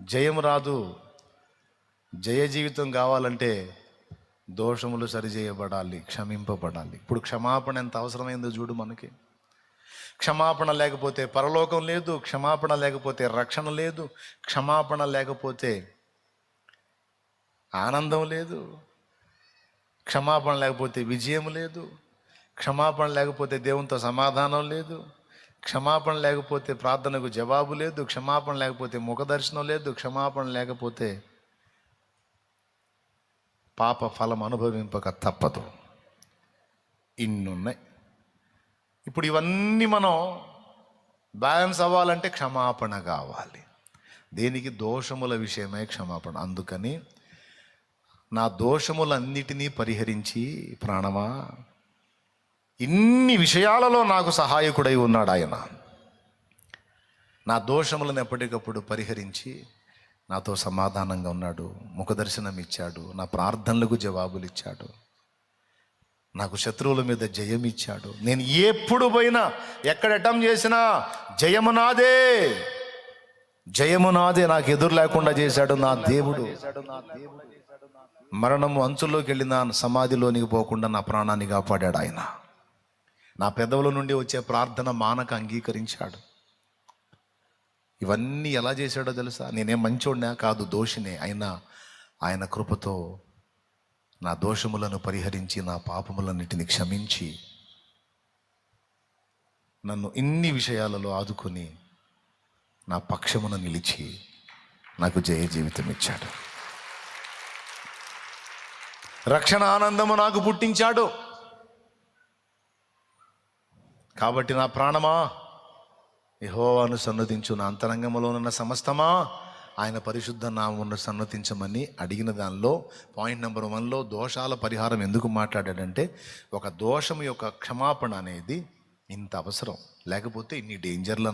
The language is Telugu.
జయం రాదు. జయ జీవితం కావాలంటే దోషములు సరిచేయబడాలి, క్షమింపబడాలి. ఇప్పుడు క్షమాపణ ఎంత అవసరమైందో చూడు మనకి. క్షమాపణ లేకపోతే పరలోకం లేదు, క్షమాపణ లేకపోతే రక్షణ లేదు, క్షమాపణ లేకపోతే ఆనందం లేదు, క్షమాపణ లేకపోతే విజయం లేదు, క్షమాపణ లేకపోతే దేవునితో సమాధానం లేదు, క్షమాపణ లేకపోతే ప్రార్థనకు జవాబు లేదు, క్షమాపణ లేకపోతే ముఖదర్శనం లేదు, క్షమాపణ లేకపోతే పాప ఫలం అనుభవింపక తప్పదు. ఇన్నున్నాయి. ఇప్పుడు ఇవన్నీ మనం బ్యాలెన్స్ అవ్వాలంటే క్షమాపణ కావాలి. దేనికి? దోషముల విషయమై క్షమాపణ. అందుకని నా దోషములన్నిటినీ పరిహరించి, ప్రాణమా, ఇన్ని విషయాలలో నాకు సహాయకుడై ఉన్నాడు ఆయన. నా దోషములను ఎప్పటికప్పుడు పరిహరించి నాతో సమాధానంగా ఉన్నాడు, ముఖదర్శనం ఇచ్చాడు, నా ప్రార్థనలకు జవాబులు ఇచ్చాడు, నాకు శత్రువుల మీద జయం ఇచ్చాడు. నేను ఎప్పుడు పోయినా, ఎక్కడ అటెంప్ట్ చేసినా జయము నాదే, జయము నాదే. నాకు ఎదురు లేకుండా చేశాడు నా దేవుడు. మరణము అంచుల్లోకి వెళ్ళిన సమాధిలోనికి పోకుండా నా ప్రాణాన్ని కాపాడాడు ఆయన. నా పెదవుల నుండి వచ్చే ప్రార్థన మానక అంగీకరించాడు. ఇవన్నీ ఎలా చేశాడో తెలుసా? నేనేం మంచోడినా కాదు, దోషినే. అయినా ఆయన కృపతో నా దోషములను పరిహరించి, నా పాపములన్నిటిని క్షమించి, నన్ను ఇన్ని విషయాలలో ఆదుకొని నా పక్షమున నిలిచి నాకు జయ జీవితం ఇచ్చాడు. రక్షణ ఆనందము నాకు పుట్టించాడు. కాబట్టి నా ప్రాణమా యెహోవాను సన్నతించు, నా అంతరంగములోనున్న సమస్తమా ఆయన పరిశుద్ధ నామమును సన్నతించమని అడిగిన దానిలో పాయింట్ నెంబర్ 1లో దోషాల పరిహారం ఎందుకు మాట్లాడాడంటే, ఒక దోషం యొక్క క్షమాపణ అనేది ఇంత అవసరం, లేకపోతే ఇన్ని డేంజర్లు